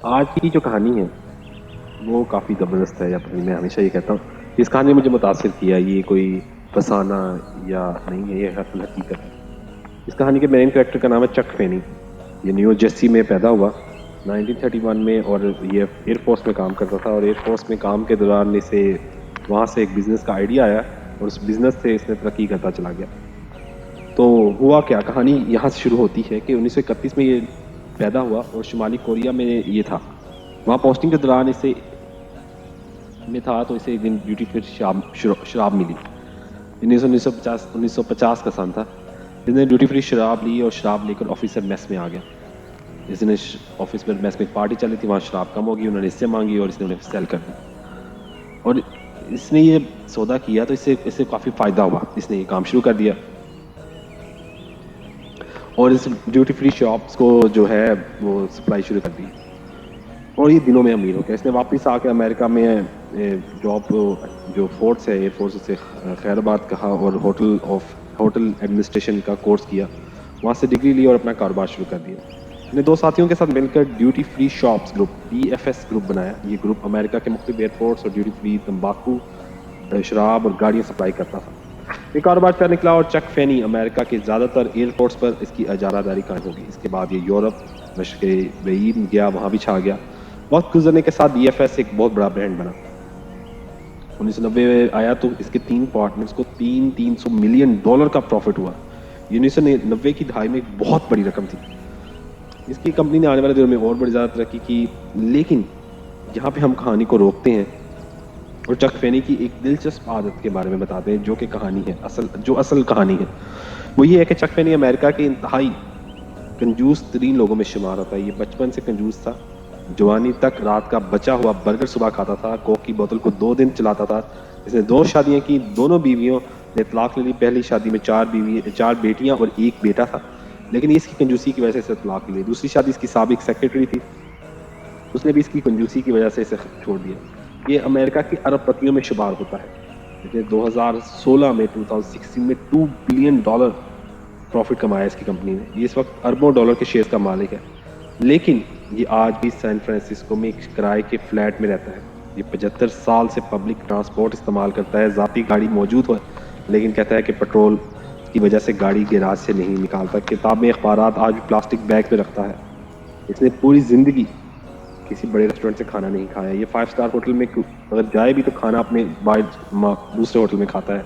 आज की जो कहानी है वो काफ़ी ज़बरदस्त है। अपनी मैं हमेशा ये कहता हूँ, इस कहानी ने मुझे मुतासिर किया। ये कोई फसाना या नहीं है, ये असल हकीकत है। इस कहानी के मेन कैरेक्टर का नाम है चक फेनी। ये न्यू जर्सी में पैदा हुआ 1931 में, और ये एयरफोर्स में काम करता था। और एयरफोर्स में काम के दौरान इसे वहाँ से एक बिजनेस का आइडिया आया, और उस बिजनेस से इसने तरक्की करता चला गया। तो हुआ क्या, कहानी यहाँ से शुरू होती है कि 1931 में ये पैदा हुआ और शुमाली कोरिया में ये था। वहाँ पोस्टिंग के दौरान इसे में था, तो इसे एक दिन ड्यूटी फ्री शराब मिली। 1950 का सन था। इसने ड्यूटी फ्री शराब ली और शराब लेकर ऑफिसर मेस में आ गया। इस दिन ऑफिस में मेस में पार्टी चली थी, वहाँ शराब कम होगी, उन्होंने इससे मांगी और इसने उन्हें सेल कर दी। और इसने ये सौदा किया तो इससे इससे काफ़ी फ़ायदा हुआ। इसने ये काम शुरू कर दिया और इस ड्यूटी फ्री शॉप्स को जो है वो सप्लाई शुरू कर दी। और ये दिनों में अमीर हो गया। इसने वापस आके अमेरिका में जॉब जो फोर्स है एयरफोर्स से खैराबाद कहा और होटल एडमिनिस्ट्रेशन का कोर्स किया। वहाँ से डिग्री ली और अपना कारोबार शुरू कर दिया। इसने दो साथियों के साथ मिलकर duty free shops group DFS group बनाया। ये ग्रुप अमेरिका के मुख्तलिफ एयरपोर्ट्स और ड्यूटी फ्री तंबाकू, शराब और गाड़ियाँ सप्लाई करता था। ये कारोबार अच्छा निकला और चक फेनी अमेरिका के ज़्यादातर एयरपोर्ट्स पर इसकी इजारादारी कायम होगी। इसके बाद ये यूरोप, मशरक़ बईन गया, वहाँ भी छा गया। वक्त गुजरने के साथ DFS एक बहुत बड़ा ब्रांड बना। 1990 में आया तो इसके 3 पार्टनर्स को $300 मिलियन का प्रॉफिट हुआ। ये 1990 की दहाई में एक बहुत बड़ी रकम थी। इसकी कंपनी ने आने वाले दिनों में और बड़ी ज़्यादा तरक्की की। लेकिन यहाँ पे हम कहानी को रोकते हैं और चक फेनी की एक दिलचस्प आदत के बारे में बताते हैं, जो कि कहानी है असल कहानी है। वो ये है कि चक फेनी अमेरिका के इंतहाई कंजूस तरीन लोगों में शुमार होता है। ये बचपन से कंजूस था। जवानी तक रात का बचा हुआ बर्गर सुबह खाता था। कोक की बोतल को 2 दिन चलाता था। इसने 2 शादियां की। दोनों बीवियों ने तलाक ले ली। पहली शादी में 4 बेटियां और 1 बेटा था, लेकिन इसकी कंजूसी की वजह से तलाक ले ली। दूसरी शादी इसकी साबिक सेक्रेटरी थी, उसने भी इसकी कंजूसी की वजह से इसे छोड़ दिया। ये अमेरिका के अरबपतियों में शुमार होता है। इसने 2016 में $2 बिलियन प्रॉफिट कमाया इसकी कंपनी ने। ये इस वक्त अरबों डॉलर के शेयर का मालिक है। लेकिन ये आज भी सैन फ्रांसिस्को में एक किराए के फ्लैट में रहता है। ये 75 साल से पब्लिक ट्रांसपोर्ट इस्तेमाल करता है। ज़ाती गाड़ी मौजूद हो, लेकिन कहता है कि पेट्रोल की वजह से गाड़ी गैराज से नहीं निकालता। किताब में अखबारात आज भी प्लास्टिक बैग में रखता है। इसने पूरी ज़िंदगी किसी बड़े रेस्टोरेंट से खाना नहीं खाया। ये 5 स्टार होटल में अगर जाए भी तो खाना अपने दूसरे होटल में खाता है।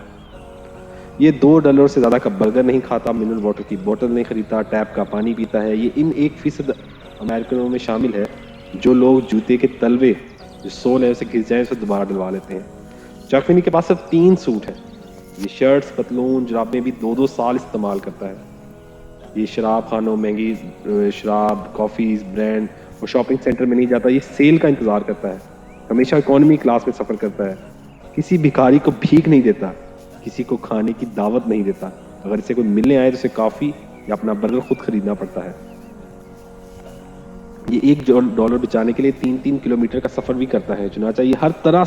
ये $2 से ज़्यादा का बर्गर नहीं खाता, मिनरल वाटर की बोतल नहीं खरीदता, टैप का पानी पीता है। ये इन 1% अमेरिकनों में शामिल है जो लोग जूते के तलवे जो सोल है उसे घिस जाए उसे दोबारा डलवा लेते हैं। चक फेनी के पास सिर्फ 3 सूट है। ये शर्ट्स, पतलून, जुराबें भी 2-2 साल इस्तेमाल करता है। ये शराब खानों, महंगी शराब, कॉफ़ीज़, ब्रांड और शॉपिंग सेंटर में नहीं जाता। ये सेल का इंतज़ार करता है। हमेशा इकोनॉमी क्लास में सफ़र करता है। किसी भिखारी को भीख नहीं देता, किसी को खाने की दावत नहीं देता। अगर इसे कोई मिलने आए तो उसे कॉफ़ी या अपना बर्गर खुद खरीदना पड़ता है। ये $1 बचाने के लिए 3-3 किलोमीटर का सफ़र भी करता है। चुनाचा ये हर तरह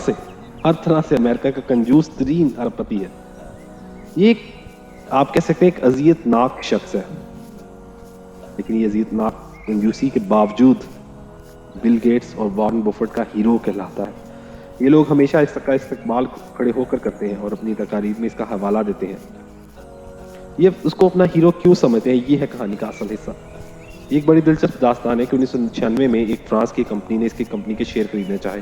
से अमेरिका का कंजूस तरीन अरबपति है। ये आप कह सकते हैं एक अजियतनाक शख्स है, लेकिन ये अजियतनाक कंजूसी के बावजूद बिल गेट्स और वॉरेन बफेट का हीरो कहलाता है। ये लोग हमेशा इसका इस्तेमाल खड़े होकर करते हैं और अपनी तकारीर में इसका हवाला देते हैं। ये उसको अपना हीरो क्यों समझते हैं, ये है कहानी का असल हिस्सा। एक बड़ी दिलचस्प दास्तान है कि 1996 में एक फ्रांस की कंपनी ने इसकी कंपनी के शेयर खरीदने चाहे।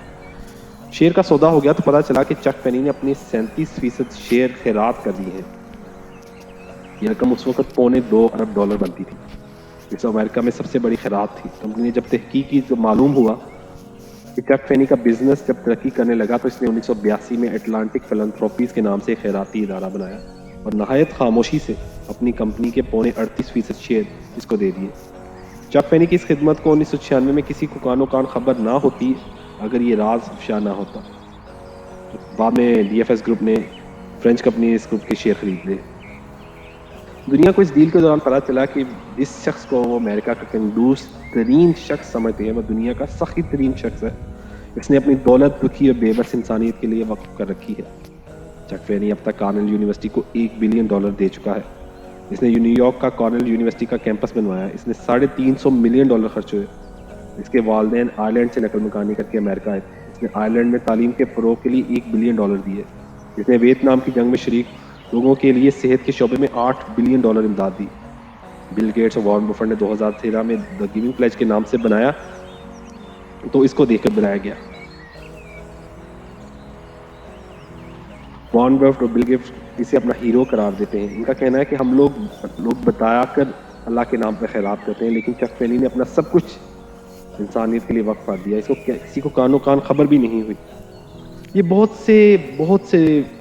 शेयर का सौदा हो गया तो पता चला कि चक पेनी ने अपने 37% शेयर खैरात कर दिए हैं। यह रकम उस वक्त $2.25 अरब बनती थी। इस अमेरिका में सबसे बड़ी खैरात थी। कंपनी ने जब तहकीक की तो मालूम हुआ कि चक फेनी का बिजनेस जब तरक्की करने लगा तो इसने 1982 में अटलांटिक फिलंथ्रोपीज के नाम से एक खैराती इदारा बनाया और नहायत खामोशी से अपनी कंपनी के $38.5 शेयर इसको दे दिए। चक फेनी की इस खिदमत को 1996 में किसी को कानो कान खबर ना होती अगर ये राज अफशा ना होता। बाद में DFS ग्रुप ने फ्रेंच कंपनी इस ग्रुप के शेयर खरीद लिए। दुनिया को इस डील के दौरान पता चला कि जिस शख्स को वो अमेरिका का कंजूस तरीन शख्स समझते हैं वो दुनिया का सखी तरीन शख्स है। इसने अपनी दौलत, दुखी और बेबस इंसानियत के लिए वक्फ कर रखी है। चक फेनी अब तक कॉर्नेल यूनिवर्सिटी को $1 बिलियन दे चुका है। इसने न्यूयॉर्क का कॉर्नेल यूनिवर्सिटी का कैंपस बनवाया। इसने $350 मिलियन खर्च हुए। इसके वालिदैन आयरलैंड से नकल मकानी करके अमेरिका आए थे। इसने आयरलैंड में तालीम के फ़रोग़ के लिए $1 बिलियन दिए। इसने वियतनाम की जंग में शरीक लोगों के लिए सेहत के शोबे में $8 बिलियन इमदाद दी। बिल गेट्स और वॉरेन बफेट ने 2013 में द गिविंग प्लेज के नाम से बनाया, तो इसको देखकर बनाया गया। वॉरेन बफेट और बिल गेट्स इसे अपना हीरो करार देते हैं। इनका कहना है कि हम लोग बताया कर अल्लाह के नाम पर खैरात करते हैं, लेकिन चक पेनी ने अपना सब कुछ इंसानियत के लिए वक्फ कर दिया। इसको किसी को कानो कान खबर भी नहीं हुई। ये बहुत से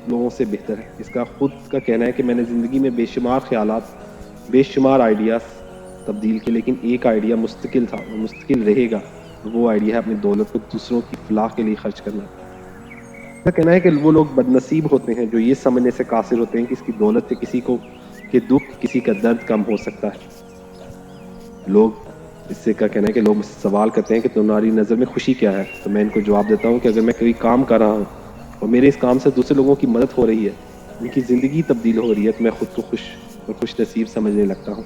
लोगों से बेहतर है। इसका खुद का कहना है कि मैंने ज़िंदगी में बेशुमार ख्यालात, बेशुमार आइडियाज़ तब्दील किए, लेकिन एक आइडिया मुस्तकिल था और मुस्तकिल रहेगा। वो आइडिया है अपनी दौलत को दूसरों की फलाह के लिए खर्च करना। इसका कहना है कि वो लोग बदनसीब होते हैं जो ये समझने से कासिर होते हैं कि इसकी दौलत से किसी को के दुख, किसी का दर्द कम हो सकता है। लोग इससे का कहना है कि लोग मुझसे सवाल करते हैं कि तुम्हारी नज़र में खुशी क्या है, तो मैं इनको जवाब देता हूँ कि अगर मैं कोई काम कर रहा हूँ और मेरे इस काम से दूसरे लोगों की मदद हो रही है, उनकी ज़िंदगी तब्दील हो रही है, तो मैं खुद को खुश और खुश नसीब समझने लगता हूँ।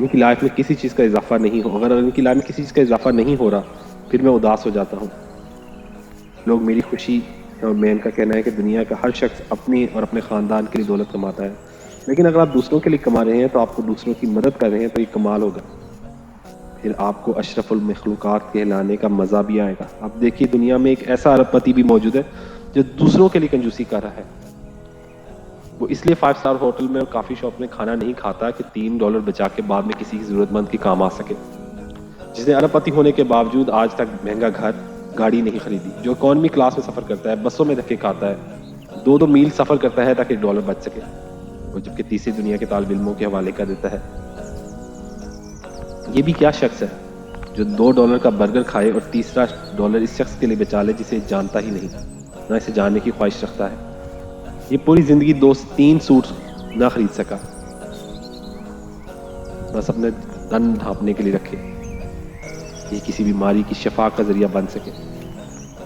उनकी लाइफ में किसी चीज़ का इजाफा नहीं हो, अगर उनकी लाइफ में किसी चीज़ का इजाफा नहीं हो रहा, फिर मैं उदास हो जाता हूँ। लोग मेरी खुशी, और मैं इनका कहना है कि दुनिया का हर शख्स अपनी और अपने ख़ानदान के लिए दौलत कमाता है, लेकिन अगर आप दूसरों के लिए कमा रहे हैं तो आपको दूसरों की मदद कर रहे हैं, तो ये कमाल होगा। फिर आपको अशरफुल मखलूक़ात कहलाने का मज़ा भी आएगा। आप देखिए, दुनिया में एक ऐसा अरबपति भी मौजूद है जो दूसरों के लिए कंजूसी कर रहा है। वो इसलिए 5 स्टार होटल में और काफ़ी शॉप में खाना नहीं खाता कि $3 बचा के बाद में किसी ज़रूरतमंद के काम आ सके। जिसने अरबपति होने के बावजूद आज तक महंगा घर, गाड़ी नहीं खरीदी। जो इकॉनमी क्लास में सफ़र करता है, बसों में धक्के खाता है, 2-2 मील सफ़र करता है ताकि $1 बच सके, और जबकि तीसरी दुनिया के तालिब इल्मों के हवाले कर देता है। ये भी क्या शख्स है जो $2 का बर्गर खाए और तीसरा $1 इस शख्स के लिए बचा ले जिसे जानता ही नहीं, ना इसे जानने की ख्वाहिश रखता है। ये पूरी ज़िंदगी 2-3 सूट ना खरीद सका, बस अपने तन ढांपने के लिए रखे, ये किसी बीमारी की शफा का जरिया बन सके।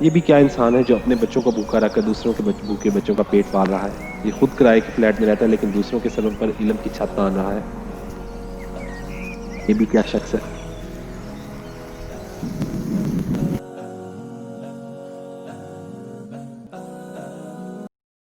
ये भी क्या इंसान है जो अपने बच्चों को भूखा रखकर दूसरों के भूखे बच्चों का पेट पाल रहा है। ये खुद किराए के फ्लैट में रहता है, लेकिन दूसरों के सरों पर इल्म की छत तान रहा है। ये भी क्या शख्स है।